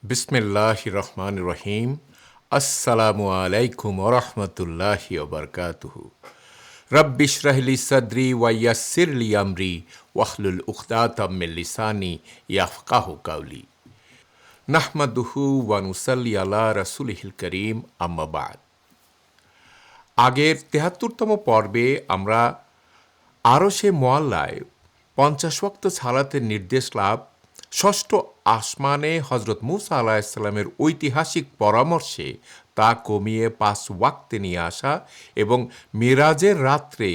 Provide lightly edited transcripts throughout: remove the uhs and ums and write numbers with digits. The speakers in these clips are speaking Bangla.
বিসমিল্লাহির রহমানির রহিম। আসসালামু আলাইকুম ওরহমতুল্লাহি ওবরকাতুহু। রব্বি ইশরাহ লি সাদরি ওয়া ইয়াসসির লি আমরি ওয়াহলুল উকদাতাম মিন লিসানি ইয়াফকাহু কাওলি। নাহমাদুহু ওয়া নুসাল্লি আলা রাসূলিহিল কারীম, আম্মা বা'দ। আগের ৭৩তম পর্বে আমরা আরশে মুআল্লায় ৫০ ওয়াক্ত সালাতের নির্দেশ লাভ, ষষ্ঠ আসমানে হজরত মুসা আলাহিসাল্লামের ঐতিহাসিক পরামর্শে তা কমিয়ে ৫ ওয়াক্তে নিয়ে আসা এবং মেরাজের রাত্রে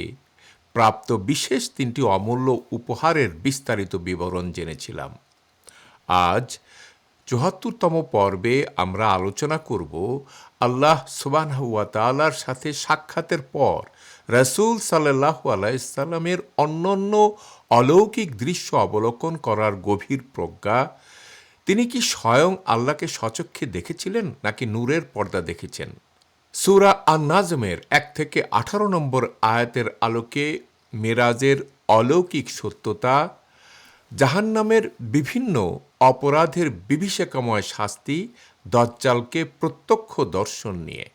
প্রাপ্ত বিশেষ ৩টি অমূল্য উপহারের বিস্তারিত বিবরণ জেনেছিলাম। আজ ৭৪তম পর্বে আমরা আলোচনা করব আল্লাহ সুবহানাহু ওয়া তাআলার সাথে সাক্ষাতের পর রাসূল সাল্লাল্লাহু আলাইহি সাল্লামের অনন্য অলৌকিক দৃশ্য অবলোকন করার গভীর প্রজ্ঞা। তিনি কি স্বয়ং আল্লাহকে স্বচক্ষে দেখেছিলেন নাকি নূরের পর্দা দেখেছেন? সূরা আন-নাজমের ১ থেকে ১৮ নম্বর আয়াতের আলোকে মেরাজের অলৌকিক সত্যতা, জাহান্নামের বিভিন্ন অপরাধের বিভীষিকাময় শাস্তি, দাজ্জালকে প্রত্যক্ষ দর্শন নিয়ে।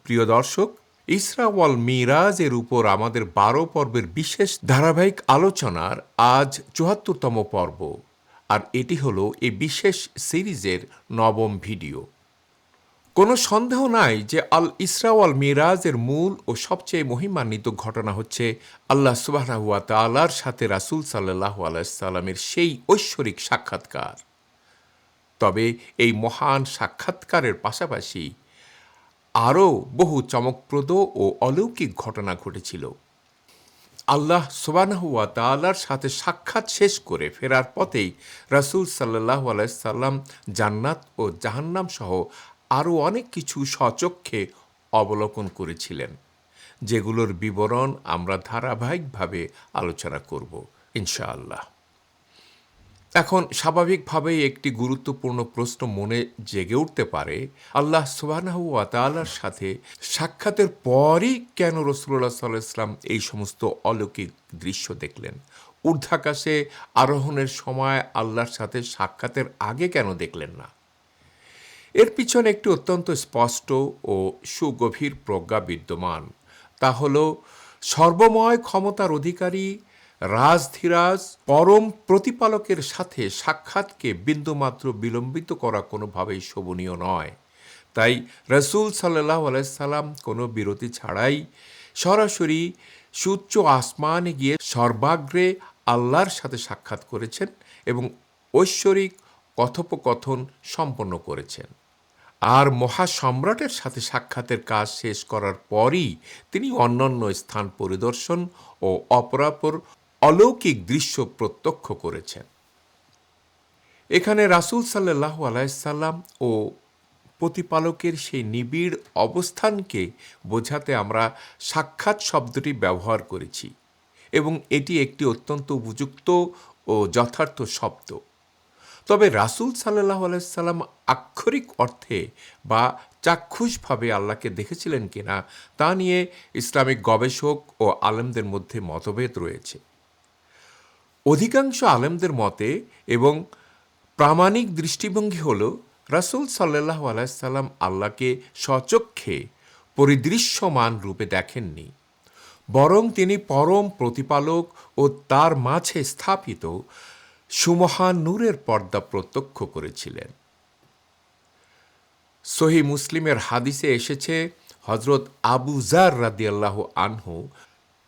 প্রিয় দর্শক, ইসরা ওয়াল মিরাজের উপর আমাদের ১২ পর্বের বিশেষ ধারাবাহিক আলোচনার আজ ৭৪তম পর্ব, আর এটি হলো এই বিশেষ সিরিজের ৯ম ভিডিও। কোনো সন্দেহ নাই যে আল ইসরা ওয়াল মিরাজের মূল ও সবচেয়ে মহিমান্বিত ঘটনা হচ্ছে আল্লাহ সুবহানাহু ওয়া তাআলার সাথে রাসূল সাল্লাল্লাহু আলাইহি সাল্লামের সেই ঐশ্বরিক সাক্ষাৎকার। তবে এই মহান সাক্ষাৎকারের পাশাপাশি আরও বহু চমকপ্রদ ও অলৌকিক ঘটনা ঘটেছিল। আল্লাহ সুবহানাহু ওয়া তাআলার সাথে সাক্ষাৎ শেষ করে ফেরার পথেই রাসূল সাল্লাল্লাহু আলাইহি সাল্লাম জান্নাত ও জাহান্নাম সহ আরও অনেক কিছু স্বচক্ষে অবলোকন করেছিলেন, যেগুলোর বিবরণ আমরা ধারাবাহিকভাবে আলোচনা করব ইনশাআল্লাহ। এখন স্বাভাবিকভাবেই একটি গুরুত্বপূর্ণ প্রশ্ন মনে জেগে উঠতে পারে, আল্লাহ সুবহানাহু ওয়া তাআলার সাথে সাক্ষাতের পরই কেন রাসূলুল্লাহ সাল্লাল্লাহু আলাইহি ওয়াসাল্লাম এই সমস্ত অলৌকিক দৃশ্য দেখলেন? ঊর্ধ্বাকাশে আরোহণের সময় আল্লাহর সাথে সাক্ষাতের আগে কেন দেখলেন না? এর পিছনে একটি অত্যন্ত স্পষ্ট ও সুগভীর প্রজ্ঞা বিদ্যমান। তা হল, সর্বময় ক্ষমতার অধিকারী রাজধীরাজ পরম প্রতিপালকের সাথে সাক্ষাৎকে বিন্দুমাত্র বিলম্বিত করা কোনোভাবেই শোভনীয় নয়। তাই রাসূল সাল্লাল্লাহু আলাইহি সাল্লাম কোনো বিরতি ছাড়াই সরাসরি সুউচ্চ আসমানে গিয়ে সর্বাগ্রে আল্লাহর সাথে সাক্ষাৎ করেছেন এবং ঐশ্বরিক কথোপকথন সম্পন্ন করেছেন। আর মহাসম্রাটের সাথে সাক্ষাতের কাজ শেষ করার পরই তিনি অন্যান্য স্থান পরিদর্শন ও অপরাপর অলৌকিক দৃশ্য প্রত্যক্ষ করেছেন। এখানে রাসূল সাল্লাল্লাহু আলাইহি সাল্লাম ও প্রতিপালকের সেই নিবিড় অবস্থানকে বোঝাতে আমরা সাক্ষাৎ শব্দটি ব্যবহার করেছি এবং এটি একটি অত্যন্ত উপযুক্ত ও যথার্থ শব্দ। তবে রাসূল সাল্লাল্লাহু আলাইহি সাল্লাম আক্ষরিক অর্থে বা চাক্ষুষভাবে আল্লাহকে দেখেছিলেন কিনা তা নিয়ে ইসলামিক গবেষক ও আলেমদের মধ্যে মতভেদ রয়েছে। অধিকাংশ আলেমদের মতে এবং প্রামাণিক দৃষ্টিভঙ্গি হল, রাসূল সাল্লাল্লাহু আলাইহি সাল্লাম আল্লাহকে স্বচক্ষে পরিদৃশ্যমান রূপে দেখেননি, বরং তিনি পরম প্রতিপালক ও তার মাঝে স্থাপিত সুমহান নূরের পর্দা প্রত্যক্ষ করেছিলেন। সহিহ মুসলিমের হাদিসে এসেছে, হযরত আবু যার রাদিয়াল্লাহু আনহু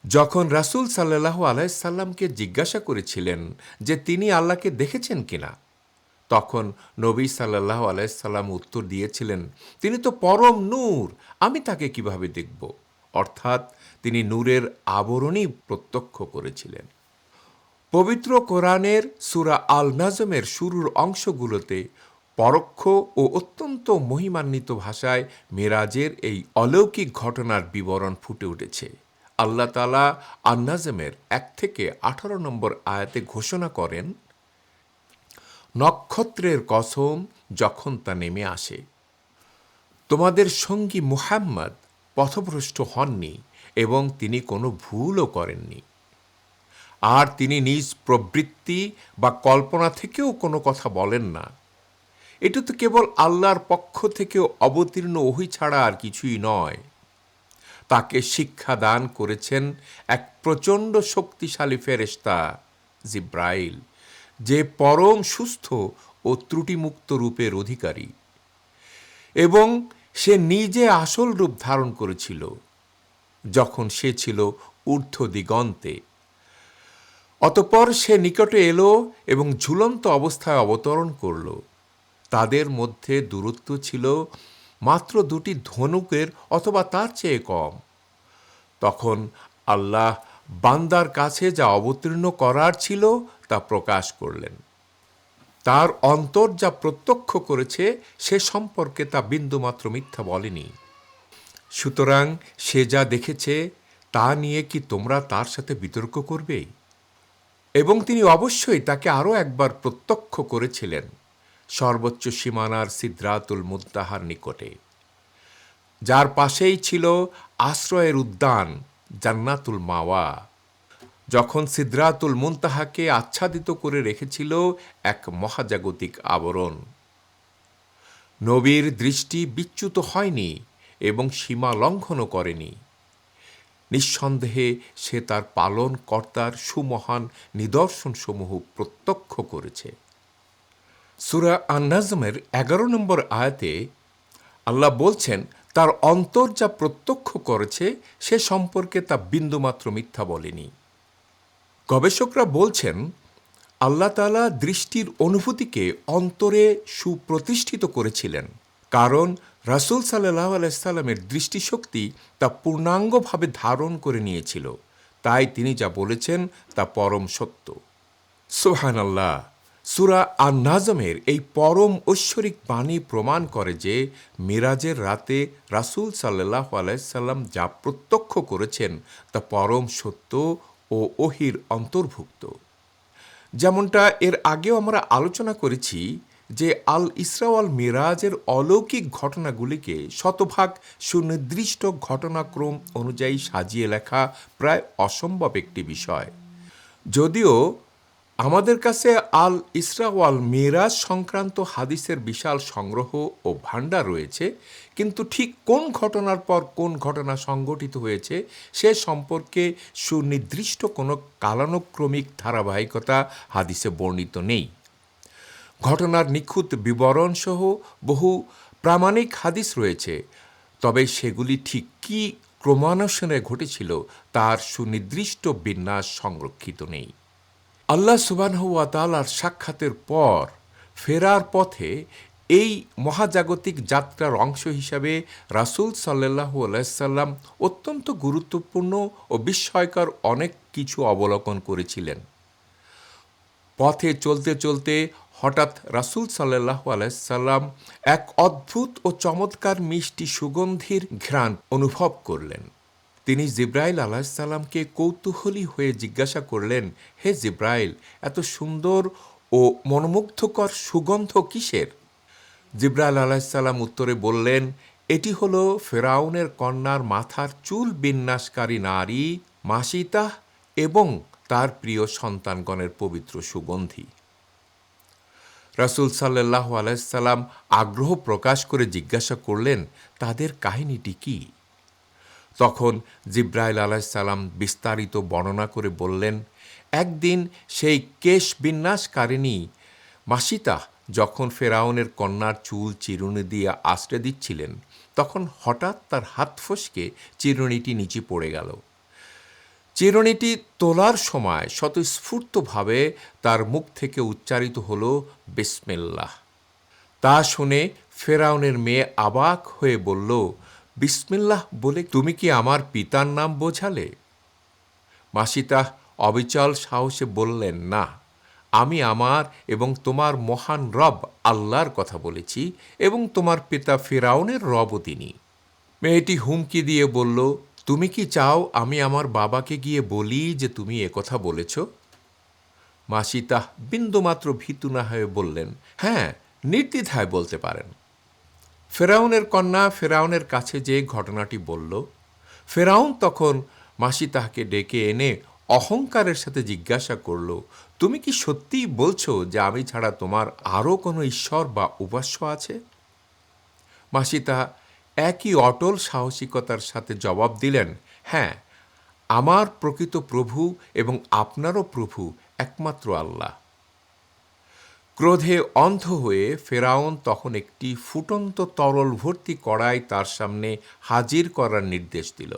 যখন রাসূল সাল্লাল্লাহু আলাইহি সাল্লামকে জিজ্ঞাসা করেছিলেন যে তিনি আল্লাহকে দেখেছেন কিনা, তখন নবী সাল্লাল্লাহু আলাইহি সাল্লাম উত্তর দিয়েছিলেন, তিনি তো পরম নূর, আমি তাকে কিভাবে দেখব? অর্থাৎ তিনি নূরের আবরণই প্রত্যক্ষ করেছিলেন। পবিত্র কোরআনের সূরা আল-নাজমের শুরুর অংশগুলোতে পরোক্ষ ও অত্যন্ত মহিমান্বিত ভাষায় মেরাজের এই অলৌকিক ঘটনার বিবরণ ফুটে উঠেছে। আল্লাহ তাআলা আন-নাজমের ১ থেকে ১৮ নম্বর আয়াতে ঘোষণা করেন, নক্ষত্রের কসম যখন তা নেমে আসে, তোমাদের সঙ্গী মুহাম্মদ পথভ্রষ্ট হননি এবং তিনি কোনো ভুলও করেননি। আর তিনি নিজ প্রবৃত্তি বা কল্পনা থেকেও কোনো কথা বলেন না। এটা তো কেবল আল্লাহর পক্ষ থেকে অবতীর্ণ ওহী ছাড়া আর কিছুই নয়। তাকে শিক্ষা দান করেছেন এক প্রচণ্ড শক্তিশালী ফেরেশতা জিব্রাইল, যে পরম সুস্থ ও ত্রুটিমুক্ত রূপের অধিকারী, এবং সে নিজে আসল রূপ ধারণ করেছিল যখন সে ছিল ঊর্ধ্ব দিগন্তে। অতঃপর সে নিকটে এলো এবং ঝুলন্ত অবস্থায় অবতরণ করল। তাদের মধ্যে দূরত্ব ছিল মাত্র 2টি ধনুকের অথবা তার চেয়ে কম। তখন আল্লাহ বান্দার কাছে যা অবতীর্ণ করার ছিল তা প্রকাশ করলেন। তার অন্তর যা প্রত্যক্ষ করেছে সে সম্পর্কে তা বিন্দুমাত্র মিথ্যা বলেনি। সুতরাং সে যা দেখেছে তা নিয়ে কি তোমরা তার সাথে বিতর্ক করবে? এবং তিনি অবশ্যই তাকে আরও একবার প্রত্যক্ষ করেছিলেন সর্বোচ্চ সীমানার সিদরাতুল মুনতাহার নিকটে, যার পাশেই ছিল আশ্রয়ের উদ্যান জান্নাতুল মাওয়া। যখন সিদরাতুল মুনতাহাকে আচ্ছাদিত করে রেখেছিল এক মহাজাগতিক আবরণ, নবীর দৃষ্টি বিচ্যুত হয়নি এবং সীমা লঙ্ঘনও করেনি। নিঃসন্দেহে সে তার পালন কর্তার সুমহান নিদর্শনসমূহ প্রত্যক্ষ করেছে। সূরা আন-নাজমের 11 নম্বর আয়াতে আল্লাহ বলছেন, তার অন্তর যা প্রত্যক্ষ করেছে সে সম্পর্কে তা বিন্দুমাত্র মিথ্যা বলেনি। গবেষকরা বলছেন, আল্লাহ তাআলা দৃষ্টির অনুভূতিকে অন্তরে সুপ্রতিষ্ঠিত করেছিলেন, কারণ রাসূল সাল্লাল্লাহু আলাইহি সাল্লামের দৃষ্টিশক্তি তা পূর্ণাঙ্গভাবে ধারণ করে নিয়েছিল। তাই তিনি যা বলেছেন তা পরম সত্য। সুবহানাল্লাহ। সূরা আন-নাজমের এই পরম ঐশ্বরিক বাণী প্রমাণ করে যে মিরাজের রাতে রাসূল সাল্লাল্লাহু আলাইহি সাল্লাম যা প্রত্যক্ষ করেছেন তা পরম সত্য ও ওহীর অন্তর্ভুক্ত। যেমনটা এর আগেও আমরা আলোচনা করেছি যে আল ইসরা ওয়াল মিরাজের অলৌকিক ঘটনাগুলিকে শতভাগ সুনির্দিষ্ট ঘটনাক্রম অনুযায়ী সাজিয়ে লেখা প্রায় অসম্ভব একটি বিষয়। যদিও আমাদের কাছে আল ইসরা ওয়াল মিরাজ সংক্রান্ত হাদিসের বিশাল সংগ্রহ ও ভাণ্ডার রয়েছে, কিন্তু ঠিক কোন ঘটনার পর কোন ঘটনা সংঘটিত হয়েছে সে সম্পর্কে সুনির্দিষ্ট কোনো কালানুক্রমিক ধারাবাহিকতা হাদিসে বর্ণিত নেই। ঘটনার নিখুঁত বিবরণসহ বহু প্রামাণিক হাদিস রয়েছে, তবে সেগুলি ঠিক কী ক্রমানুসারে ঘটেছিল তার সুনির্দিষ্ট বিন্যাস সংরক্ষিত নেই। আল্লাহ সুবহানাহু ওয়া তাআলার সাক্ষাতের পর ফেরার পথে এই মহাজাগতিক যাত্রার অংশ হিসাবে রাসূল সাল্লাল্লাহু আলাইহি সাল্লাম অত্যন্ত গুরুত্বপূর্ণ ও বিস্ময়কর অনেক কিছু অবলোকন করেছিলেন। পথে চলতে চলতে হঠাৎ রাসূল সাল্লাল্লাহু আলাইহি সাল্লাম এক অদ্ভুত ও চমৎকার মিষ্টি সুগন্ধির ঘ্রাণ অনুভব করলেন। তিনি জিব্রাইল আলাইহিস সালামকে কৌতূহলী হয়ে জিজ্ঞাসা করলেন, হে জিব্রাইল, এত সুন্দর ও মনোমুগ্ধকর সুগন্ধ কিসের? জিব্রাইল আলাইহিস সালাম উত্তরে বললেন, এটি হলো ফেরাউনের কন্যার মাথার চুল বিন্যাসকারী নারী মাসিতাহ এবং তার প্রিয় সন্তানগণের পবিত্র সুগন্ধি। রাসূল সাল্লাল্লাহু আলাইহি সাল্লাম আগ্রহ প্রকাশ করে জিজ্ঞাসা করলেন, তাদের কাহিনীটি কি? তখন জিব্রাইল আলাইহিস সালাম বিস্তারিত বর্ণনা করে বললেন, একদিন সেই কেশ বিন্যাসকারিণী মাসিতাহ যখন ফেরাউনের কন্যার চুল চিরুনি দিয়ে আঁচড়ে দিচ্ছিলেন, তখন হঠাৎ তার হাত ফসকে চিরুনিটি নিচে পড়ে গেল। চিরুনিটি তোলার সময় স্বতঃস্ফূর্তভাবে তার মুখ থেকে উচ্চারিত হল বিসমিল্লাহ। তা শুনে ফেরাউনের মেয়ে অবাক হয়ে বলল, বিসমিল্লাহ বলে তুমি কি আমার পিতার নাম বোঝালে? মাসিতাহ অবিচল সাহসে বললেন, না, আমি আমার এবং তোমার মহান রব আল্লাহর কথা বলেছি এবং তোমার পিতা ফেরাউনের রবও তিনি। মেয়েটি হুমকি দিয়ে বলল, তুমি কি চাও আমি আমার বাবাকে গিয়ে বলি যে তুমি একথা বলেছ? মাসিতাহ বিন্দুমাত্র ভীতু না হয়ে বললেন, হ্যাঁ, নির্দ্বিধায় বলতে পারেন। ফেরাউনের কন্যা ফেরাউনের কাছে যে ঘটনাটি বলল। ফেরাউন তখন মাসিতাহকে ডেকে এনে অহংকারের সাথে জিজ্ঞাসা করল, তুমি কি সত্যিই বলছো যে আমি ছাড়া তোমার আরও কোনো ঈশ্বর বা উপাস্য আছে? মাসিতা একই অটল সাহসিকতার সাথে জবাব দিলেন, হ্যাঁ, আমার প্রকৃত প্রভু এবং আপনারও প্রভু একমাত্র আল্লাহ। ক্রোধে অন্ধ হয়ে ফেরাউন তখন একটি ফুটন্ত তরল ভর্তি কড়াই তার সামনে হাজির করার নির্দেশ দিল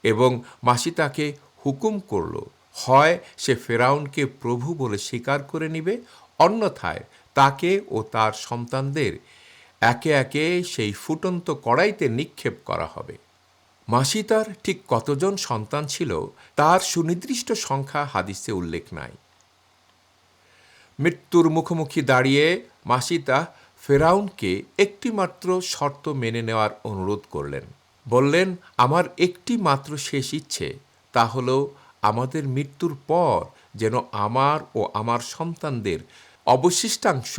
এবং মাসিতাকে হুকুম করল, হয় সে ফেরাউনকে প্রভু বলে স্বীকার করে নিবে, অন্যথায় তাকে ও তার সন্তানদের একে একে সেই ফুটন্ত কড়াইতে নিক্ষেপ করা হবে। মাসিতার ঠিক কতজন সন্তান ছিল তার সুনির্দিষ্ট সংখ্যা হাদিসে উল্লেখ নাই। মৃত্যুর মুখোমুখি দাঁড়িয়ে মাসিতা ফেরাউনকে একটিমাত্র শর্ত মেনে নেওয়ার অনুরোধ করলেন। বললেন, আমার একটি মাত্র শেষ ইচ্ছে, তা হল আমাদের মৃত্যুর পর যেন আমার ও আমার সন্তানদের অবশিষ্টাংশ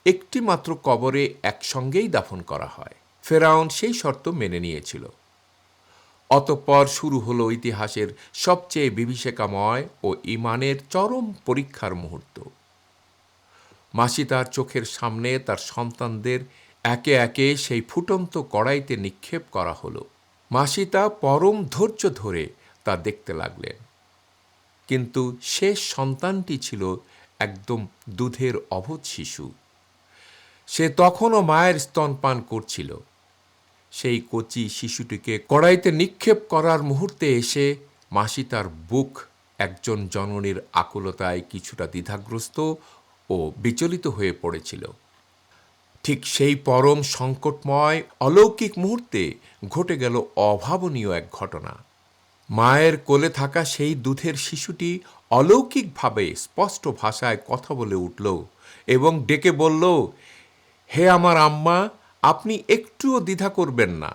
একটি মাত্র কবরে একসঙ্গেই দাফন করা হয়। ফেরাউন সেই শর্ত মেনে নিয়েছিল। অতঃপর শুরু হলো ইতিহাসের সবচেয়ে বিভীষিকাময় ও ঈমানের চরম পরীক্ষার মুহূর্ত। মাসিতার চোখের সামনে তার সন্তানদের একে একে সেই ফুটন্ত কড়াইতে নিক্ষেপ করা হলো। মাসিতা পরম ধৈর্য ধরে তা দেখতে লাগলেন। কিন্তু শেষ সন্তানটি ছিল একদম দুধের অবোধ শিশু। সে তখনও মায়ের স্তনপান করছিল। সেই কচি শিশুটিকে কড়াইতে নিক্ষেপ করার মুহূর্তে এসে মাসিতার বুক একজন জননীর আকুলতায় কিছুটা দ্বিধাগ্রস্ত ও বিচলিত হয়ে পড়েছিল। ঠিক সেই পরম সংকটময় অলৌকিক মুহূর্তে ঘটে গেল অভাবনীয় এক ঘটনা। মায়ের কোলে থাকা সেই দুধের শিশুটি অলৌকিকভাবে স্পষ্ট ভাষায় কথা বলে উঠল এবং ডেকে বলল, হে আমার আম্মা, আপনি একটুও দ্বিধা করবেন না,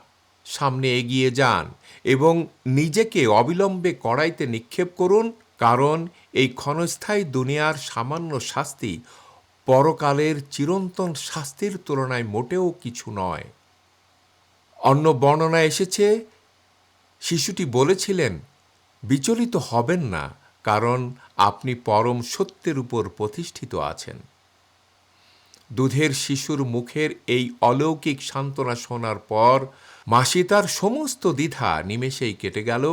সামনে এগিয়ে যান এবং নিজেকে অবিলম্বে কড়াইতে নিক্ষেপ করুন, কারণ এই ক্ষণস্থায়ী দুনিয়ার সামান্য শাস্তি পরকালের চিরন্তন শাস্তির তুলনায় মোটেও কিছু নয়। অন্য বর্ণনায় এসেছে, শিশুটি বলেছিলেন, বিচলিত হবেন না, কারণ আপনি পরম সত্যের উপর প্রতিষ্ঠিত আছেন। দুধের শিশুর মুখের এই অলৌকিক সান্ত্বনা শোনার পর মাসিতার সমস্ত দ্বিধা নিমেষেই কেটে গেল।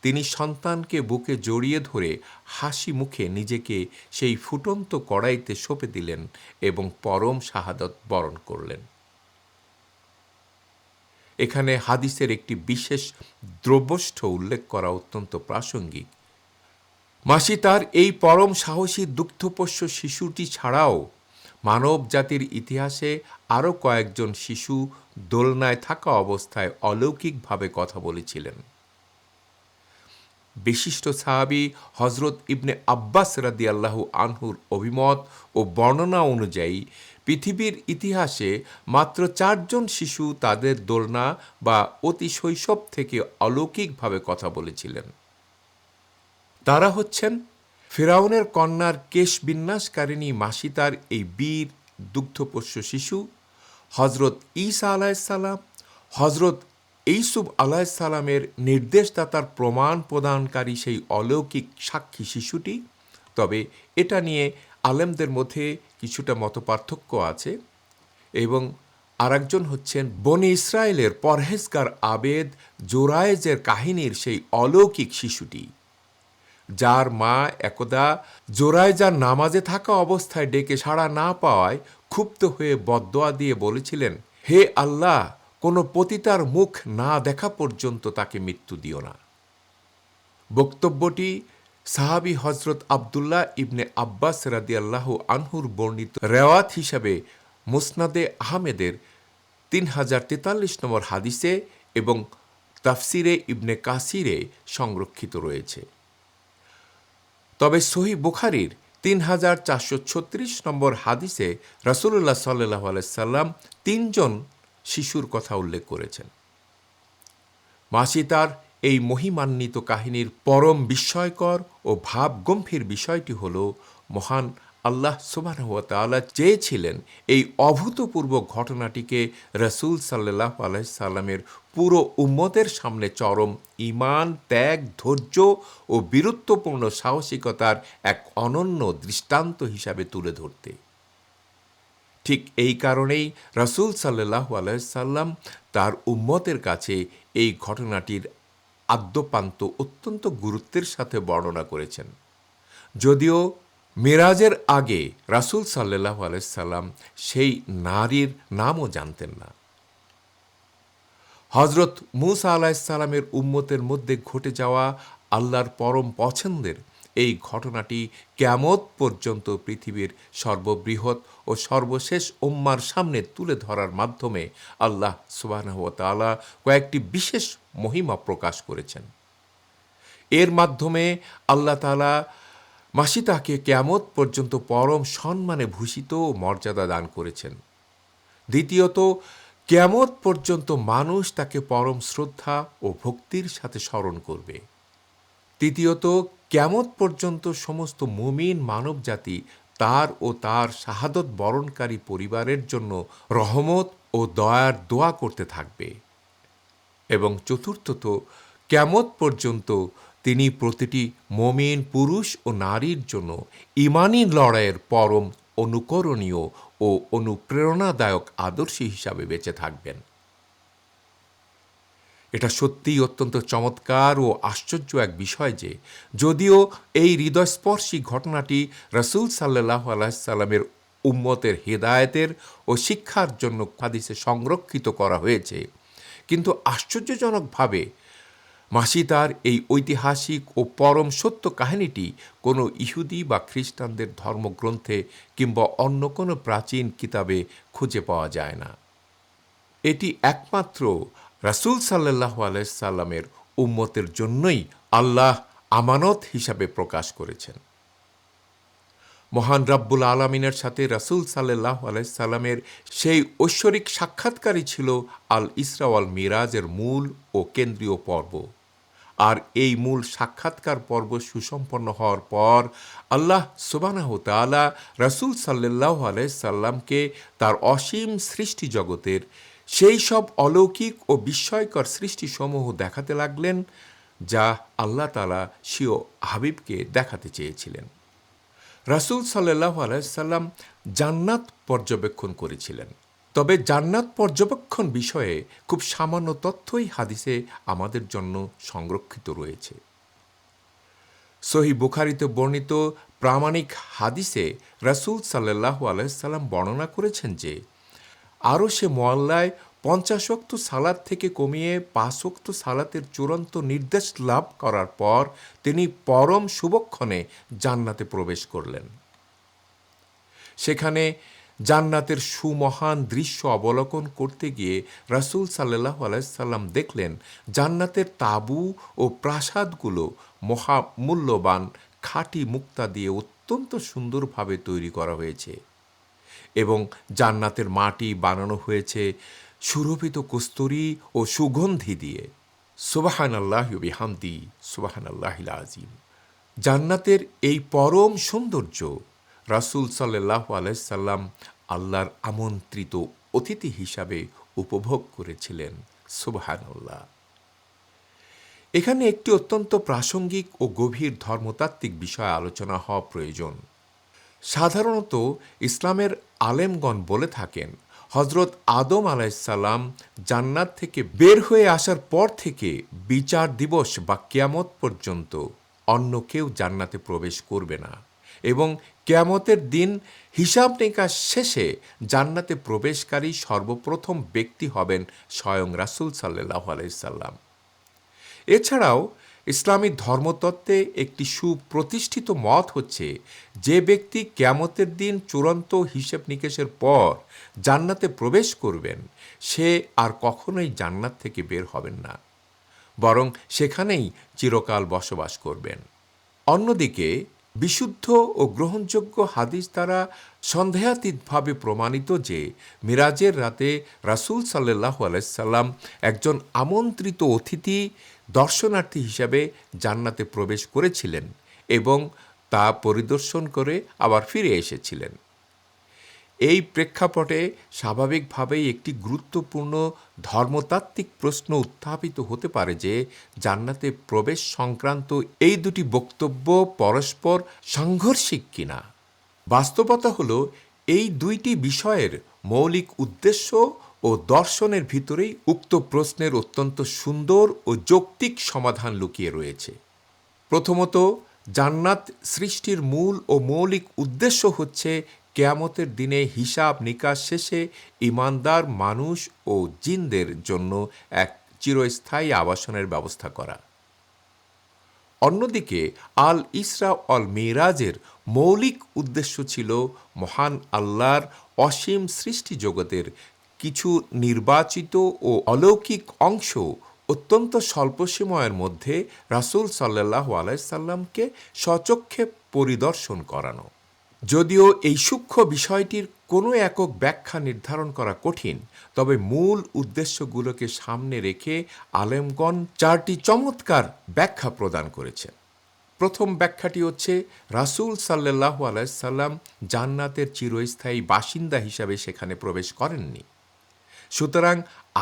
তিনি সন্তানকে বুকে জড়িয়ে ধরে হাসি মুখে নিজেকে সেই ফুটন্ত কড়াইতে সঁপে দিলেন এবং পরম শাহাদত বরণ করলেন। এখানে হাদিসের একটি বিশেষ দ্রব্যষ্ঠ উল্লেখ করা অত্যন্ত প্রাসঙ্গিক। মাসিতার এই পরম সাহসী দুগ্ধপোষ্য শিশুটি ছাড়াও মানব জাতির ইতিহাসে আরও কয়েকজন শিশু দোলনায় থাকা অবস্থায় অলৌকিকভাবে কথা বলেছিলেন। বিশিষ্ট সাহাবী হজরত ইবনে আব্বাস রাদিয়াল্লাহু আনহুর অভিমত ও বর্ণনা অনুযায়ী পৃথিবীর ইতিহাসে মাত্র 4 জন শিশু তাদের দোলনা বা অতি শৈশব থেকে অলৌকিকভাবে কথা বলেছিলেন। তারা হচ্ছেন ফিরআউনের কন্যার কেশ বিন্যাসকারিণী মাসিতার এই বীর দুগ্ধপোষ্য শিশু, হজরত ঈসা আলাইসাল্লাম, হজরত ইউসুফ আলাইসাল্লামের নির্দেশদাতার প্রমাণ প্রদানকারী সেই অলৌকিক সাক্ষী শিশুটি। তবে এটা নিয়ে আলেমদের মধ্যে কিছুটা মতপার্থক্য আছে এবং আরেকজন হচ্ছেন বনি ইসরায়েলের পরহেজগার আবেদ জোরায়েজের কাহিনীর সেই অলৌকিক শিশুটি, যার মা একদা জোরায়েজার নামাজে থাকা অবস্থায় ডেকে সাড়া না পাওয়ায় ক্ষুব্ধ হয়ে বদদোয়া দিয়ে বলেছিলেন, হে আল্লাহ, কোনো পতিতার মুখ না দেখা পর্যন্ত তাকে মৃত্যু দিও না। বক্তব্যটি সাহাবী হজরত আবদুল্লাহ ইবনে আব্বাস রাদিয়াল্লাহু আনহুর বর্ণিত রেওয়াত হিসাবে মুসনাদে আহমেদের 3043 নম্বর হাদিসে এবং তাফসিরে ইবনে কাসিরে সংরক্ষিত রয়েছে। তবে সহিহ বুখারীর 3436 নম্বর হাদিসে রাসূলুল্লাহ সাল্লাল্লাহু আলাইহি সাল্লাম 3 জন শিশুর কথা উল্লেখ করেছেন। মাসিতার এই মহিমান্বিত কাহিনীর পরম বিস্ময়কর ও ভাবগম্ভীর বিষয়টি হল, মহান আল্লাহ সুবহানাহু ওয়া তাআলা চেয়েছিলেন এই অভূতপূর্ব ঘটনাটিকে রাসূল সাল্লাল্লাহু আলাইহি সাল্লামের পুরো উম্মতের সামনে চরম ঈমান, ত্যাগ, ধৈর্য ও বীরত্বপূর্ণ সাহসিকতার এক অনন্য দৃষ্টান্ত হিসাবে তুলে ধরতে। ঠিক এই কারণেই রাসূল সাল্লাল্লাহু আলাইহি সাল্লাম তার উম্মতের কাছে এই ঘটনাটির আদ্যোপান্ত অত্যন্ত গুরুত্বের সাথে বর্ণনা করেছেন। যদিও মেরাজের আগে রাসূল সাল্লাল্লাহু আলাইহি সাল্লাম সেই নারীর নামও জানতেন না। হযরত মূসা আলাইহিস সালামের উম্মতের মধ্যে ঘটে যাওয়া আল্লাহর পরম পছন্দের এই ঘটনাটি কিয়ামত পর্যন্ত পৃথিবীর সর্ববৃহৎ ও সর্বশেষ উম্মার সামনে তুলে ধরার মাধ্যমে আল্লাহ সুবহানাহু ওয়া তাআলা কয়েকটি বিশেষ মহিমা প্রকাশ করেছেন। এর মাধ্যমে আল্লাহ তাআলা মাসিতাকে কিয়ামত পর্যন্ত পরম সম্মানে ভূষিত ও মর্যাদা দান করেছেন। দ্বিতীয়ত, কিয়ামত পর্যন্ত মানুষ তাকে পরম শ্রদ্ধা ও ভক্তির সাথে স্মরণ করবে। তৃতীয়ত, কিয়ামত পর্যন্ত সমস্ত মুমিন মানবজাতি তার ও তার শাহাদত বরণকারী পরিবারের জন্য রহমত ও দয়ার দোয়া করতে থাকবে। এবং চতুর্থত, কিয়ামত পর্যন্ত তিনি প্রতিটি মুমিন পুরুষ ও নারীর জন্য ঈমানী লড়াইয়ের পরম অনুকরণীয় ও অনুপ্রেরণাদায়ক আদর্শ হিসাবে বেঁচে থাকবেন। এটা সত্যিই অত্যন্ত চমৎকার ও আশ্চর্য এক বিষয় যে যদিও এই হৃদয়স্পর্শী ঘটনাটি রাসূল সাল্লাল্লাহু আলাইহি সাল্লামের উম্মতের হেদায়েতের ও শিক্ষার জন্য হাদিসে সংরক্ষিত করা হয়েছে, কিন্তু আশ্চর্যজনকভাবে মাসিতার এই ঐতিহাসিক ও পরম সত্য কাহিনীটি কোনো ইহুদি বা খ্রিস্টানদের ধর্মগ্রন্থে কিংবা অন্য কোনো প্রাচীন কিতাবে খুঁজে পাওয়া যায় না। এটি একমাত্র রাসূল সাল্লাল্লাহু আলাইহি সাল্লামের উম্মতের জন্যই আল্লাহ আমানত হিসাবে প্রকাশ করেছেন। মহান রব্বুল আলামিনের সাথে রাসূল সাল্লাল্লাহু আলাইহি সাল্লামের সেই ঐশ্বরিক সাক্ষাৎকারই ছিল আল ইসরা ওয়াল মিরাজের মূল ও কেন্দ্রীয় পর্ব। আর এই মূল সাক্ষাৎকার পর্ব সুসম্পন্ন হওয়ার পর আল্লাহ সুবহানাহু ওয়া তাআলা রাসূল সাল্লাল্লাহু আলাইহি সাল্লামকে তার অসীম সৃষ্টি জগতের সেই সব অলৌকিক ও বিস্ময়কর সৃষ্টিসমূহ দেখাতে লাগলেন যা আল্লাহ তাআলা স্বীয় হাবিবকে দেখাতে চেয়েছিলেন। রাসূল সাল্লাল্লাহু আলাইহি সাল্লাম জান্নাত পর্যবেক্ষণ করেছিলেন। তবে জান্নাত পর্যবেক্ষণ বিষয়ে খুব সামান্য তথ্যই হাদিসে আমাদের জন্য সংরক্ষিত রয়েছে। সহিহ বুখারীতে বর্ণিত প্রামাণিক হাদিসে রাসূল সাল্লাল্লাহু আলাইহি সাল্লাম বর্ণনা করেছেন যে আরশে মুআল্লায় 50 ওয়াক্ত সালাত থেকে কমিয়ে 5 ওয়াক্ত সালাতের চূড়ান্ত নির্দেশ লাভ করার পর তিনি পরম শুভক্ষণে জান্নাতে প্রবেশ করলেন। সেখানে জান্নাতের সুমহান দৃশ্য অবলোকন করতে গিয়ে রাসূল সাল্লাল্লাহু আলাইহি সাল্লাম দেখলেন জান্নাতের তাঁবু ও প্রাসাদগুলো মহামূল্যবান খাঁটি মুক্তা দিয়ে অত্যন্ত সুন্দরভাবে তৈরি করা হয়েছে এবং জান্নাতের মাটি বানানো হয়েছে সুরভিত কস্তুরী ও সুগন্ধি দিয়ে। সুবহানাল্লাহি ওয়া বিহামদি, সুবহানাল্লাহিল আযীম। জান্নাতের এই পরম সৌন্দর্য রাসূল সাল্লাল্লাহু আলাইহি সাল্লাম আল্লাহর আমন্ত্রিত অতিথি হিসাবে উপভোগ করেছিলেন। সুবহানাল্লাহ। এখানে একটি অত্যন্ত প্রাসঙ্গিক ও গভীর ধর্মতাত্ত্বিক বিষয় আলোচনা হওয়া প্রয়োজন। সাধারণত ইসলামের আলেমগণ বলে থাকেন হযরত আদম আলাইহিস সালাম জান্নাত থেকে বের হয়ে আসার পর থেকে বিচার দিবস বা কিয়ামত পর্যন্ত অন্য কেউ জান্নাতে প্রবেশ করবে না এবং কিয়ামতের দিন হিসাব নিকাশ শেষে জান্নাতে প্রবেশকারী সর্বপ্রথম ব্যক্তি হবেন স্বয়ং রাসূল সাল্লাল্লাহু আলাইহি সাল্লাম। এছাড়াও ইসলামী ধর্মতত্ত্বে একটি সুপ্রতিষ্ঠিত মত হচ্ছে যে ব্যক্তি কিয়ামতের দিন চূড়ান্ত হিসেব নিকেশের পর জান্নাতে প্রবেশ করবেন সে আর কখনোই জান্নাত থেকে বের হবেন না, বরং সেখানেই চিরকাল বসবাস করবেন। অন্যদিকে বিশুদ্ধ ও গ্রহণযোগ্য হাদিস দ্বারা সন্দেহাতীতভাবে প্রমাণিত যে মিরাজের রাতে রাসূল সাল্লাল্লাহু আলাইহি সাল্লাম একজন আমন্ত্রিত অতিথি দর্শনার্থী হিসাবে জান্নাতে প্রবেশ করেছিলেন এবং তা পরিদর্শন করে আবার ফিরে এসেছিলেন। এই প্রেক্ষাপটে স্বাভাবিকভাবেই একটি গুরুত্বপূর্ণ ধর্মতাত্ত্বিক প্রশ্ন উত্থাপিত হতে পারে যে জান্নাতে প্রবেশ সংক্রান্ত এই দুটি বক্তব্য পরস্পর সাংঘর্ষিক কিনা। বাস্তবতা হল এই দুইটি বিষয়ের মৌলিক উদ্দেশ্য ও দর্শনের ভিতরেই উক্ত প্রশ্নের অত্যন্ত সুন্দর ও যৌক্তিক সমাধান লুকিয়ে রয়েছে। প্রথমত, জান্নাত সৃষ্টির মূল ও মৌলিক উদ্দেশ্য হচ্ছে কিয়ামতের দিনে হিসাব নিকাশ শেষে ঈমানদার মানুষ ও জিনদের জন্য এক চিরস্থায়ী আবাসনের ব্যবস্থা করা। অন্যদিকে আল ইসরা অল মিরাজের মৌলিক উদ্দেশ্য ছিল মহান আল্লাহর অসীম সৃষ্টি জগতের কিছু নির্বাচিত ও অলৌকিক অংশ অত্যন্ত স্বল্প সময়ের মধ্যে রাসূল সাল্লাল্লাহু আলাইহি সাল্লামকে স্বচক্ষে পরিদর্শন করানো। যদিও এই সূক্ষ্ম বিষয়টির কোনো একক ব্যাখ্যা নির্ধারণ করা কঠিন, তবে মূল উদ্দেশ্যগুলোকে সামনে রেখে আলেমগণ চারটি চমৎকার ব্যাখ্যা প্রদান করেছেন। প্রথম ব্যাখ্যাটি হচ্ছে, রাসূল সাল্লাল্লাহু আলাইহি সাল্লাম জান্নাতের চিরস্থায়ী বাসিন্দা হিসাবে সেখানে প্রবেশ করেননি। সুতরাং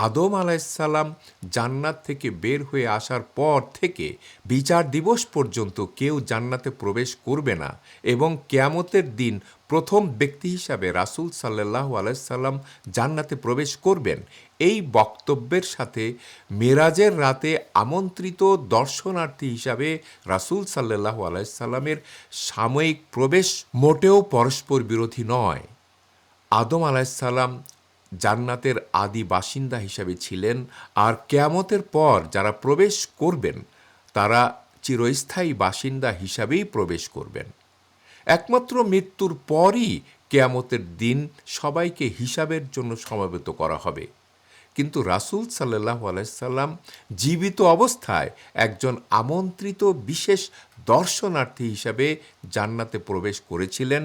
আদম আলাইসাল্লাম জান্নাত থেকে বের হয়ে আসার পর থেকে বিচার দিবস পর্যন্ত কেউ জান্নাতে প্রবেশ করবে না এবং কিয়ামতের দিন প্রথম ব্যক্তি হিসাবে রাসূল সাল্লাল্লাহু আলাইহি সাল্লাম জান্নাতে প্রবেশ করবেন, এই বক্তব্যের সাথে মেরাজের রাতে আমন্ত্রিত দর্শনার্থী হিসাবে রাসূল সাল্লাল্লাহু আলাইহি সাল্লামের সাময়িক প্রবেশ মোটেও পরস্পর বিরোধী নয়। আদম আলাইসাল্লাম জান্নাতের আদি বাসিন্দা হিসাবে ছিলেন, আর কিয়ামতের পর যারা প্রবেশ করবেন তারা চিরস্থায়ী বাসিন্দা হিসাবেই প্রবেশ করবেন। একমাত্র মৃত্যুর পরই কিয়ামতের দিন সবাইকে হিসাবের জন্য সমবেত করা হবে। কিন্তু রাসূল সাল্লাল্লাহু আলাইহি সাল্লাম জীবিত অবস্থায় একজন আমন্ত্রিত বিশেষ দর্শনার্থী হিসাবে জান্নাতে প্রবেশ করেছিলেন,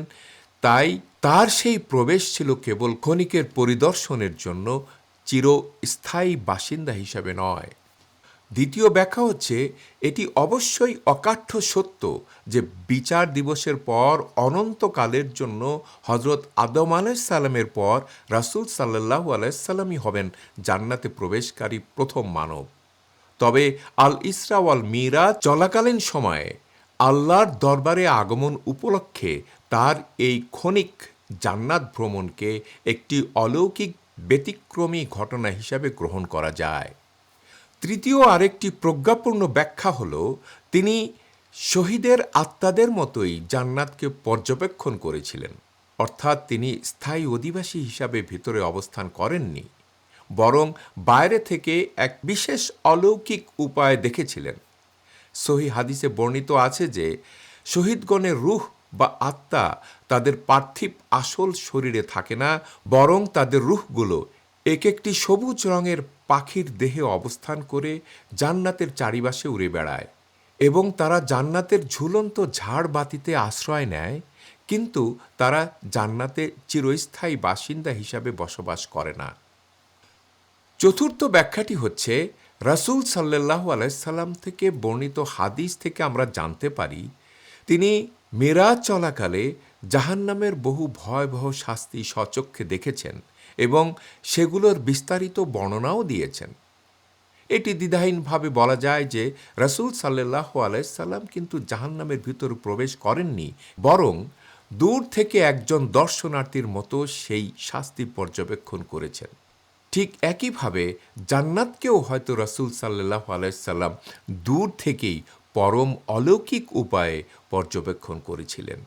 তাই তার সেই প্রবেশ ছিল কেবল ক্ষণিকের পরিদর্শনের জন্য, চিরস্থায়ী বাসিন্দা হিসাবে নয়। দ্বিতীয় ব্যাখ্যা হচ্ছে, এটি অবশ্যই অকাঠ্য সত্য যে বিচার দিবসের পর অনন্তকালের জন্য হজরত আদম আলাইহিস সালামের পর রাসূল সাল্লাল্লাহু আলাইহি সাল্লামই হবেন জান্নাতে প্রবেশকারী প্রথম মানব। তবে আল ইসরা ওয়াল মিরাজ চলাকালীন সময়ে আল্লাহর দরবারে আগমন উপলক্ষে তার এই ক্ষণিক জান্নাত ভ্রমণকে একটি অলৌকিক ব্যতিক্রমী ঘটনা হিসাবে গ্রহণ করা যায়। তৃতীয় আরেকটি প্রজ্ঞাপূর্ণ ব্যাখ্যা হল, তিনি শহীদের আত্মাদের মতোই জান্নাতকে পর্যবেক্ষণ করেছিলেন, অর্থাৎ তিনি স্থায়ী অধিবাসী হিসাবে ভিতরে অবস্থান করেননি, বরং বাইরে থেকে এক বিশেষ অলৌকিক উপায় দেখেছিলেন। সহিহ হাদিসে বর্ণিত আছে যে শহীদগণের রূহ বা আত্মা তাদের পার্থিব আসল শরীরে থাকে না, বরং তাদের রূহগুলো এক একটি সবুজ রঙের পাখির দেহে অবস্থান করে জান্নাতের চারিপাশে উড়ে বেড়ায় এবং তারা জান্নাতের ঝুলন্ত ঝাড়বাতিতে আশ্রয় নেয়, কিন্তু তারা জান্নাতে চিরস্থায়ী বাসিন্দা হিসাবে বসবাস করে না। চতুর্থ ব্যাখ্যাটি হচ্ছে, রাসূল সাল্লাল্লাহু আলাইহি সাল্লাম থেকে বর্ণিত হাদিস থেকে আমরা জানতে পারি তিনি মেরাজ চলাকালে জাহান্নামের বহু ভয়াবহ শাস্তি স্বচক্ষে দেখেছেন এবং সেগুলোর বিস্তারিত বর্ণনাও দিয়েছেন। এটি দ্বিধাহীনভাবে বলা যায় যে রাসূল সাল্লাল্লাহু আলাইহি সাল্লাম কিন্তু জাহান্নামের ভিতর প্রবেশ করেননি, বরং দূর থেকে একজন দর্শনার্থীর মতো সেই শাস্তি পর্যবেক্ষণ করেছেন। ঠিক একইভাবে জান্নাতকেও হয়তো রাসূল সাল্লাল্লাহু আলাইহি সাল্লাম দূর থেকেই পরম অলৌকিক উপায়ে পর্যবেক্ষণ করেছিলেন,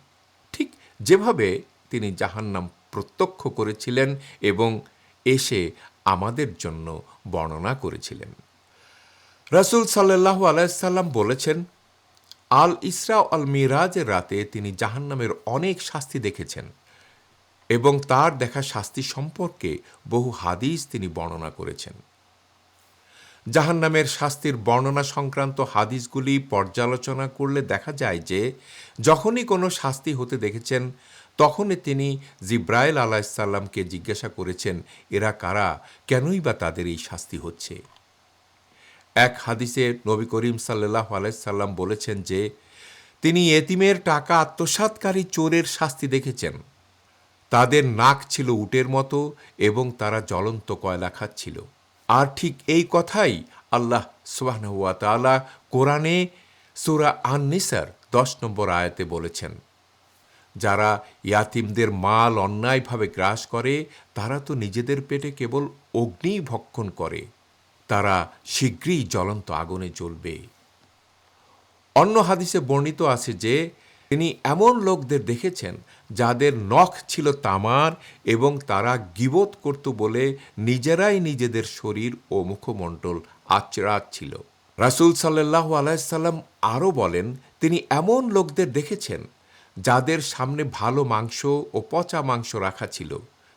ঠিক যেভাবে তিনি জাহান্নাম প্রত্যক্ষ করেছিলেন এবং এসে আমাদের জন্য বর্ণনা করেছিলেন। রাসূল সাল্লাল্লাহু আলাইহি সাল্লাম বলেছেন, আল ইসরা আল মিরাজের রাতে তিনি জাহান্নামের অনেক শাস্তি দেখেছেন এবং তার দেখা শাস্তি সম্পর্কে বহু হাদিস তিনি বর্ণনা করেছেন। জাহান্নামের শাস্তির বর্ণনা সংক্রান্ত হাদিসগুলি পর্যালোচনা করলে দেখা যায় যে যখনই কোনো শাস্তি হতে দেখেছেন, তখনই তিনি জিব্রাইল আলাইহিসসালামকে জিজ্ঞাসা করেছেন, এরা কারা, কেনই বা তাদের এই শাস্তি হচ্ছে। এক হাদিসে নবী করিম সাল্লাল্লাহু আলাইহি সাল্লাম বলেছেন যে তিনি এতিমের টাকা আত্মসাৎকারী চোরের শাস্তি দেখেছেন। তাদের নাক ছিল উটের মতো এবং তারা জ্বলন্ত কয়লা খাচ্ছিল। আর ঠিক এই কথাই আল্লাহ সুবহানাহু ওয়া তাআলা কোরআনে সূরা আন-নিসার 10 নম্বর আয়াতে বলেছেন, যারা ইয়াতিমদের মাল অন্যায়ভাবে গ্রাস করে তারা তো নিজেদের পেটে কেবল অগ্নিই ভক্ষণ করে, তারা শীঘ্রই জ্বলন্ত আগুনে জ্বলবে। অন্য হাদিসে বর্ণিত আছে যে তিনি এমন লোকদের দেখেছেন যাদের নখ ছিল তামার এবং তারা গীবত করত বলে নিজেরাই নিজেদের শরীর ও মুখমণ্ডল আঁচড়াচ্ছিল। রাসূল সাল্লাল্লাহু আলাইহি সাল্লাম আরও বলেন, তিনি এমন লোকদের দেখেছেন যাদের সামনে ভালো মাংস ও পচা মাংস রাখা ছিল,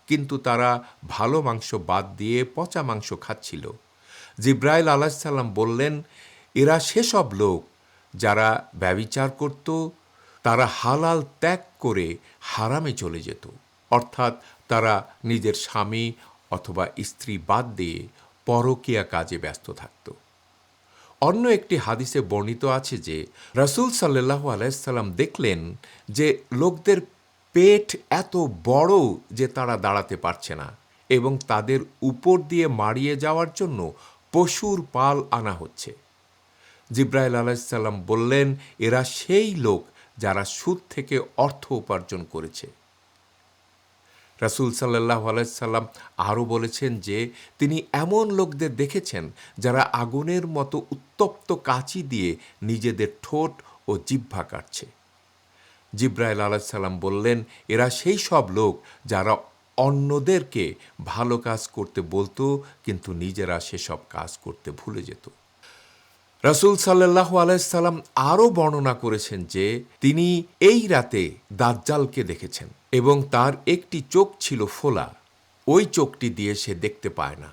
কিন্তু তারা ভালো মাংস বাদ দিয়ে পচা মাংস খাচ্ছিল। জিব্রাইল আলাইহিস সালাম বললেন, এরা সেসব লোক যারা ব্যভিচার করত, তারা হালাল ত্যাগ করে হারামে চলে যেত, অর্থাৎ তারা নিজের স্বামী অথবা স্ত্রী বাদ দিয়ে পরকীয়া কাজে ব্যস্ত থাকত। অন্য একটি হাদিসে বর্ণিত আছে যে রাসূল সাল্লাল্লাহু আলাইহি সাল্লাম দেখলেন যে লোকদের পেট এত বড় যে তারা দাঁড়াতে পারছে না এবং তাদের উপর দিয়ে মারিয়ে যাওয়ার জন্য পশুর পাল আনা হচ্ছে। জিব্রাইল আলাইহিস সালাম বললেন, এরা সেই লোক যারা সুদ থেকে অর্থ উপার্জন করেছে। রাসূল সাল্লাল্লাহু আলাইহি সাল্লাম আরও বলেছেন যে তিনি এমন লোকদের দেখেছেন যারা আগুনের মতো উত্তপ্ত কাঁচি দিয়ে নিজেদের ঠোঁট ও জিহ্বা কাটছে। জিব্রাইল আলাইহিস সালাম বললেন, এরা সেই সব লোক যারা অন্যদেরকে ভালো কাজ করতে বলতো কিন্তু নিজেরা সেসব কাজ করতে ভুলে যেত। রাসূল সাল্লাল্লাহু আলাইহি সাল্লাম আরও বর্ণনা করেছেন যে তিনি এই রাতে দাজ্জালকে দেখেছেন এবং তার একটি চোখ ছিল ফোলা, ওই চোখটি দিয়ে সে দেখতে পায় না।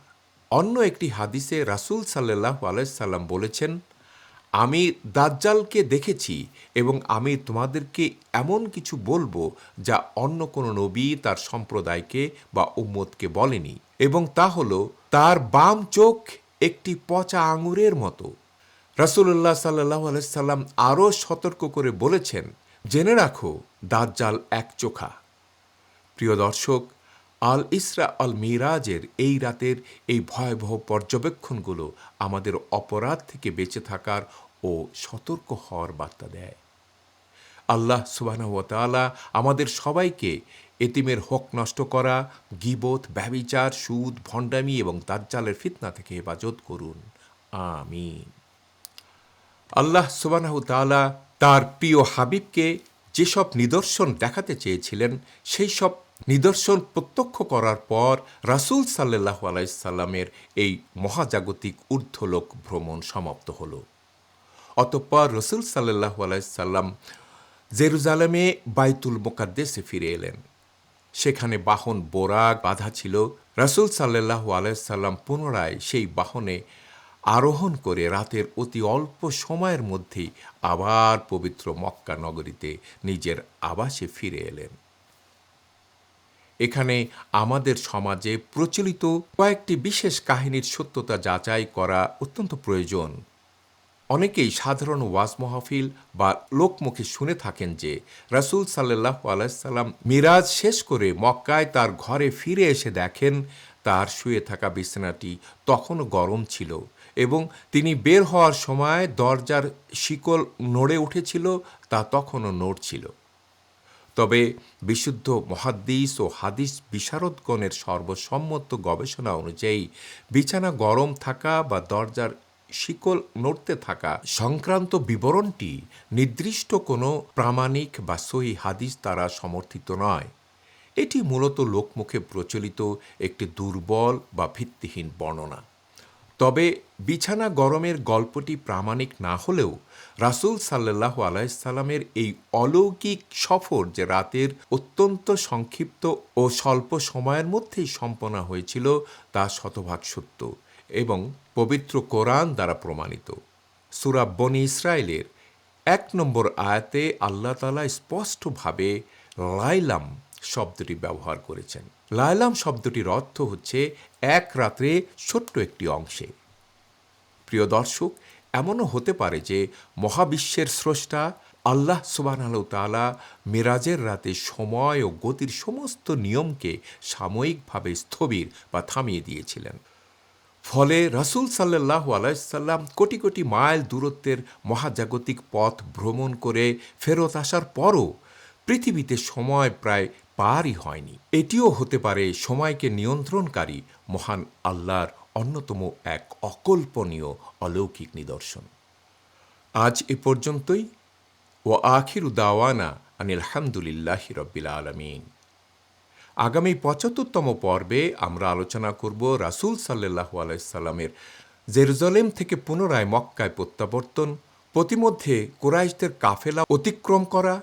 অন্য একটি হাদিসে রাসূল সাল্লাল্লাহু আলাইহি সাল্লাম বলেছেন, আমি দাজ্জালকে দেখেছি এবং আমি তোমাদেরকে এমন কিছু বলবো যা অন্য কোনো নবী তার সম্প্রদায়কে বা উম্মতকে বলেনি, এবং তা হলো তার বাম চোখ একটি পচা আঙুরের মতো। রাসূলুল্লাহ সাল্লাল্লাহু আলাইহি সাল্লাম আরও সতর্ক করে বলেছেন, জেনে রাখো দাজ্জাল একচোখা। প্রিয় দর্শক, আল ইসরা আল মিরাজের এই রাতের এই ভয়াবহ পর্যবেক্ষণগুলো আমাদের অপরাধ থেকে বেঁচে থাকার ও সতর্ক হওয়ার বার্তা দেয়। আল্লাহ সুবহানাহু ওয়া তাআলা আমাদের সবাইকে এতিমের হক নষ্ট করা, গীবত, ব্যভিচার, সুদ, ভণ্ডামি এবং দাজ্জালের ফিতনা থেকে হেফাজত করুন। আমিন। আল্লাহ সুবহানাহু ওয়া তাআলা তার প্রিয় হাবিবকে যেসব নিদর্শন দেখাতে চেয়েছিলেন সেই সব নিদর্শন প্রত্যক্ষ করার পর রাসূল সাল্লাল্লাহু আলাইহি সাল্লামের এই মহাজাগতিক ঊর্ধ্বলোক ভ্রমণ সমাপ্ত হল। অতঃপর রাসূল সাল্লাল্লাহু আলাইহি সাল্লাম জেরুজালেমে বাইতুল মুকাদ্দাসে ফিরে এলেন। সেখানে বাহন বোরাক বাঁধা ছিল। রাসূল সাল্লাল্লাহু আলাইহি সাল্লাম পুনরায় সেই বাহনে আরোহণ করে রাতের অতি অল্প সময়ের মধ্যেই আবার পবিত্র মক্কা নগরীতে নিজের আবাসে ফিরে এলেন। এখানে আমাদের সমাজে প্রচলিত কয়েকটি বিশেষ কাহিনীর সত্যতা যাচাই করা অত্যন্ত প্রয়োজন। অনেকেই সাধারণ ওয়াজ মাহফিল বা লোকমুখে শুনে থাকেন যে রাসূল সাল্লাল্লাহু আলাইহি সাল্লাম মিরাজ শেষ করে মক্কায় তার ঘরে ফিরে এসে দেখেন তার শুয়ে থাকা বিছানাটি তখনও গরম ছিল এবং তিনি বের হওয়ার সময় দরজার শিকল নড়ে উঠেছিল, তা তখনও নড়ছিল। তবে বিশুদ্ধ মুহাদ্দিস ও হাদিস বিশারদগণের সর্বসম্মত গবেষণা অনুযায়ী বিছানা গরম থাকা বা দরজার শিকল নড়তে থাকা সংক্রান্ত বিবরণটি নির্দিষ্ট কোনো প্রামাণিক বা সহিহ হাদিস দ্বারা সমর্থিত নয়। এটি মূলত লোকমুখে প্রচলিত একটি দুর্বল বা ভিত্তিহীন বর্ণনা। তবে বিছানা গরমের গল্পটি প্রামাণিক না হলেও রাসূল সাল্লাল্লাহু আলাইহি সাল্লামের এই অলৌকিক সফর যে রাতের অত্যন্ত সংক্ষিপ্ত ও স্বল্প সময়ের মধ্যেই সম্পন্ন হয়েছিল তা শতভাগ সত্য এবং পবিত্র কোরআন দ্বারা প্রমাণিত। সূরা বনী ইসরাইলের 1 নম্বর আয়াতে আল্লাহ তাআলা স্পষ্টভাবে লাইলাম শব্দটি ব্যবহার করেছেন। লাইলাম শব্দটির অর্থ হচ্ছে এক রাত্রে ছোট্ট একটি অংশে। প্রিয় দর্শক, এমনও হতে পারে যে মহাবিশ্বের স্রষ্টা আল্লাহ সুবহানাহু ওয়া তাআলা মেরাজের রাতে সময় ও গতির সমস্ত নিয়মকে সাময়িকভাবে স্থবির বা থামিয়ে দিয়েছিলেন। ফলে রাসূল সাল্লাল্লাহু আলাইহি সাল্লাম কোটি কোটি মাইল দূরত্বের মহাজাগতিক পথ ভ্রমণ করে ফেরত আসার পরও পৃথিবীতে সময় প্রায় পারই হয়নি। এটিও হতে পারে সময়কে নিয়ন্ত্রণকারী মহান আল্লাহর অন্যতম এক অকল্পনীয় অলৌকিক নিদর্শন। আজ এ পর্যন্তই। ও আখিরু দাওয়ানা আনিল হামদুলিল্লাহি রাব্বিল আলামিন। আগামী ৭৫তম পর্বে আমরা আলোচনা করব রাসূল সাল্লাল্লাহু আলাইহি সাল্লামের জেরুজালেম থেকে পুনরায় মক্কায় প্রত্যাবর্তন, পথিমধ্যে কুরাইশদের কাফেলা অতিক্রম করা,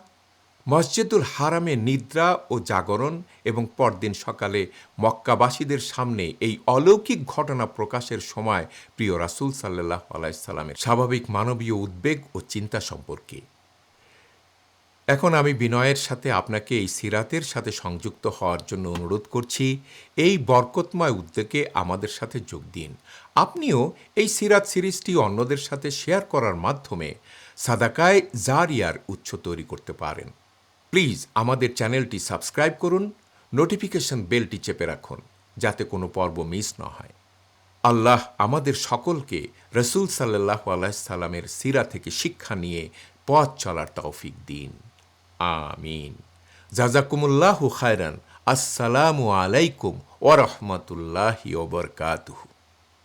মসজিদুল হারামে নিদ্রা ও জাগরণ এবং পরদিন সকালে মক্কাবাসীদের সামনে এই অলৌকিক ঘটনা প্রকাশের সময় প্রিয় রাসূল সাল্লাল্লাহু আলাইহি সাল্লামের স্বাভাবিক মানবীয় উদ্বেগ ও চিন্তা সম্পর্কে। এখন আমি বিনয়ের সাথে আপনাকে এই সিরাতের সাথে সংযুক্ত হওয়ার জন্য অনুরোধ করছি। এই বরকতময় উদ্যোগে আমাদের সাথে যোগ দিন। আপনিও এই সিরাত সিরিজটি অন্যদের সাথে শেয়ার করার মাধ্যমে সাদাকায়ে জারিয়ার উৎস তৈরি করতে পারেন। প্লিজ আমাদের চ্যানেলটি সাবস্ক্রাইব করুন, নোটিফিকেশন বেলটি চেপে রাখুন যাতে কোনো পর্ব মিস না হয়। আল্লাহ আমাদের সকলকে রাসূল সাল্লাল্লাহু আলাইহি সাল্লামের সিরা থেকে শিক্ষা নিয়ে পথ চলার তৌফিক দিন। আমিন। জাযাকুমুল্লাহু খায়রান। আসসালামু আলাইকুম ওয়া রাহমাতুল্লাহি ওয়া বারাকাতুহু।